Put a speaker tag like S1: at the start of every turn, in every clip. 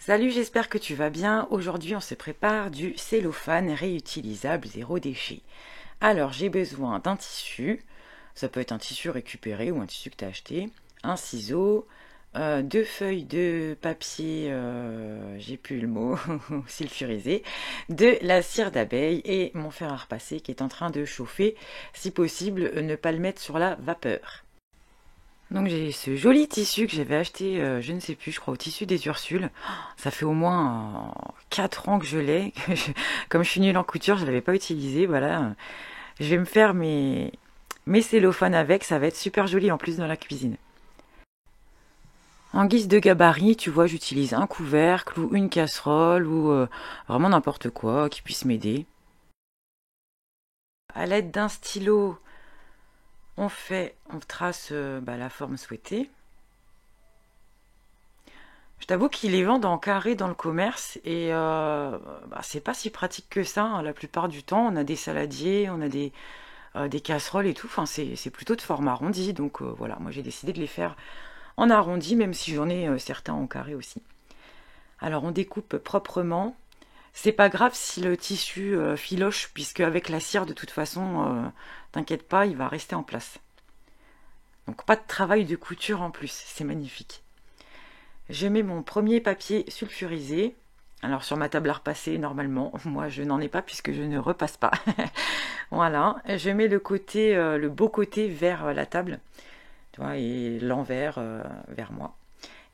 S1: Salut, j'espère que tu vas bien. Aujourd'hui, on se prépare du cellophane réutilisable zéro déchet. Alors, j'ai besoin d'un tissu. Ça peut être un tissu récupéré ou un tissu que tu as acheté. Un ciseau, deux feuilles de papier, j'ai plus le mot, sulfurisé, de la cire d'abeille et mon fer à repasser qui est en train de chauffer. Si possible, ne pas le mettre sur la vapeur. Donc j'ai ce joli tissu que j'avais acheté, je ne sais plus, je crois au tissu des Ursules. Ça fait au moins 4 ans que je l'ai. Comme je suis nulle en couture, je ne l'avais pas utilisé. Voilà. Je vais me faire mes cellophanes avec, ça va être super joli en plus dans la cuisine. En guise de gabarit, tu vois, j'utilise un couvercle ou une casserole ou vraiment n'importe quoi qui puisse m'aider. À l'aide d'un stylo, on trace la forme souhaitée. Je t'avoue qu'ils les vendent en carré dans le commerce et c'est pas si pratique que ça, hein. La plupart du temps, on a des saladiers, on a des casseroles et tout. Enfin, c'est plutôt de forme arrondi. Donc voilà, moi j'ai décidé de les faire en arrondi, même si j'en ai certains en carré aussi. Alors on découpe proprement. C'est pas grave si le tissu filoche, puisque avec la cire, de toute façon, t'inquiète pas, il va rester en place. Donc pas de travail de couture en plus, c'est magnifique. Je mets mon premier papier sulfurisé. Alors sur ma table à repasser, normalement, moi je n'en ai pas puisque je ne repasse pas. Voilà, je mets le beau côté vers la table, tu vois, et l'envers vers moi.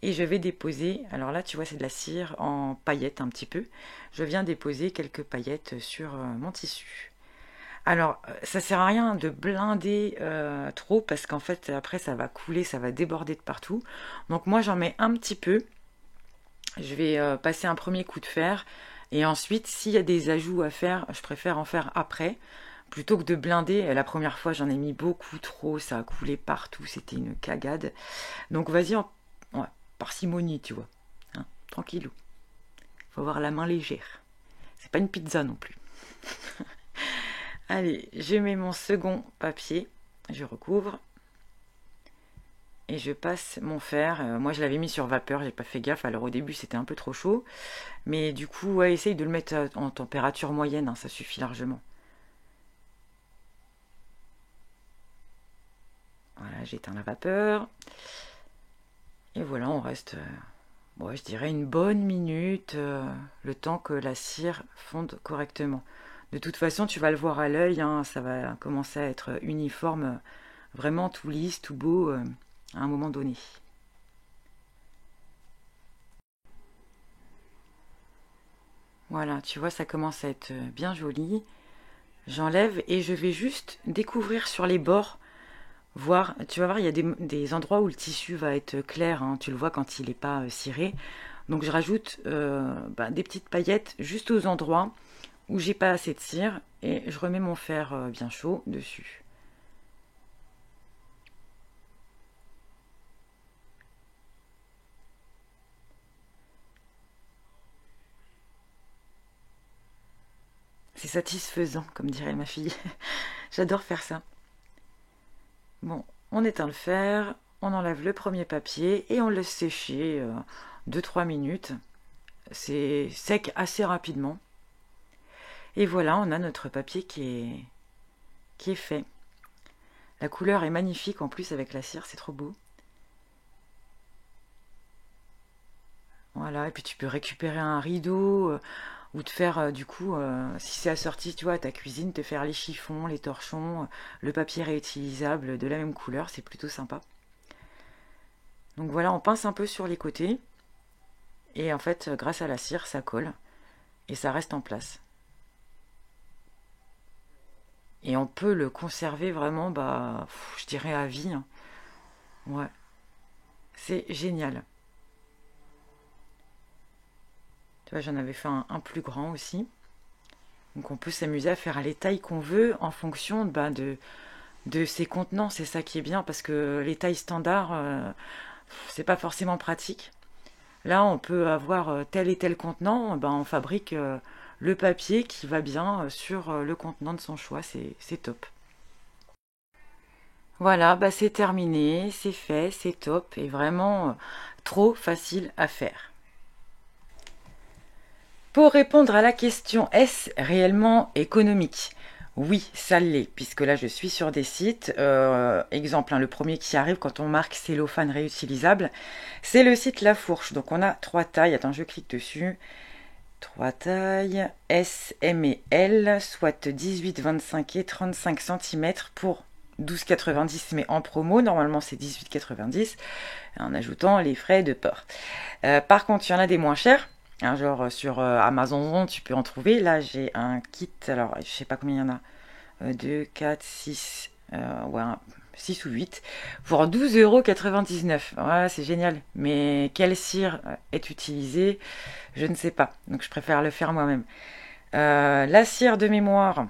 S1: Et je vais déposer, alors là tu vois c'est de la cire en paillettes un petit peu. Je viens déposer quelques paillettes sur mon tissu. Alors, ça sert à rien de blinder trop parce qu'en fait après ça va couler, ça va déborder de partout. Donc moi j'en mets un petit peu. Je vais passer un premier coup de fer et ensuite s'il y a des ajouts à faire, je préfère en faire après plutôt que de blinder. La première fois j'en ai mis beaucoup trop, ça a coulé partout, c'était une cagade. Donc vas-y ouais, parcimonie, tu vois, hein, tranquillou. Faut avoir la main légère. C'est pas une pizza non plus. Allez, je mets mon second papier, je recouvre et je passe mon fer. Moi, je l'avais mis sur vapeur, j'ai pas fait gaffe. Alors au début, c'était un peu trop chaud, mais du coup, ouais, essaye de le mettre en température moyenne, hein, ça suffit largement. Voilà, j'éteins la vapeur et voilà, on reste, je dirais une bonne minute, le temps que la cire fonde correctement. De toute façon, tu vas le voir à l'œil, hein, ça va commencer à être uniforme, vraiment tout lisse, tout beau à un moment donné. Voilà, tu vois, ça commence à être bien joli. J'enlève et je vais juste découvrir sur les bords, voir, tu vas voir, il y a des endroits où le tissu va être clair, hein, tu le vois quand il n'est pas ciré. Donc je rajoute des petites paillettes juste aux endroits où j'ai pas assez de cire et je remets mon fer bien chaud dessus. C'est satisfaisant, comme dirait ma fille. J'adore faire ça. Bon, on éteint le fer, on enlève le premier papier et on le laisse sécher 2-3 minutes. C'est sec assez rapidement. Et voilà, on a notre papier qui est fait. La couleur est magnifique en plus avec la cire, c'est trop beau. Voilà, et puis tu peux récupérer un rideau ou te faire du coup, si c'est assorti, tu vois, à ta cuisine, te faire les chiffons, les torchons, le papier réutilisable de la même couleur, c'est plutôt sympa. Donc voilà, on pince un peu sur les côtés et en fait, grâce à la cire, ça colle et ça reste en place. Et on peut le conserver vraiment, je dirais à vie, hein. Ouais, c'est génial. Tu vois, j'en avais fait un plus grand aussi. Donc on peut s'amuser à faire les tailles qu'on veut en fonction de ses contenants. C'est ça qui est bien parce que les tailles standards, c'est pas forcément pratique. Là, on peut avoir tel et tel contenant. On fabrique le papier qui va bien sur le contenant de son choix. C'est top. Voilà, c'est terminé, c'est fait, c'est top et vraiment trop facile à faire. Pour répondre à la question, est-ce réellement économique? Oui, ça l'est, puisque là je suis sur des sites. Exemple, hein, le premier qui arrive quand on marque cellophane réutilisable, c'est le site La Fourche. Donc on a trois tailles. Attends, je clique dessus. Trois tailles S, M et L, soit 18, 25 et 35 cm pour 12,90, mais en promo, normalement c'est 18,90, en ajoutant les frais de port. Par contre, il y en a des moins chers. Hein, genre sur Amazon, tu peux en trouver. Là, j'ai un kit, alors je sais pas combien il y en a. 2, 4, 6, ouais, 6 ou 8, pour 12,99 €. Ouais, c'est génial. Mais quelle cire est utilisée? Je ne sais pas. Donc je préfère le faire moi-même. La cire de mémoire,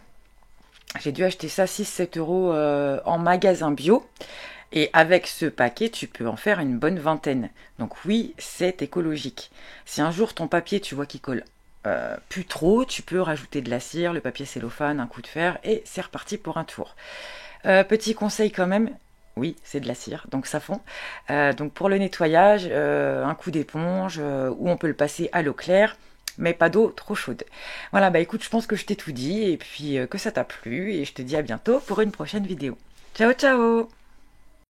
S1: j'ai dû acheter ça 6-7 € en magasin bio. Et avec ce paquet, tu peux en faire une bonne vingtaine. Donc oui, c'est écologique. Si un jour ton papier, tu vois qu'il colle plus trop, tu peux rajouter de la cire, le papier cellophane, un coup de fer, et c'est reparti pour un tour. Petit conseil quand même, oui, c'est de la cire, donc ça fond. Donc pour le nettoyage, un coup d'éponge, ou on peut le passer à l'eau claire, mais pas d'eau trop chaude. Voilà, bah écoute, je pense que je t'ai tout dit, et puis que ça t'a plu, et je te dis à bientôt pour une prochaine vidéo. Ciao ciao!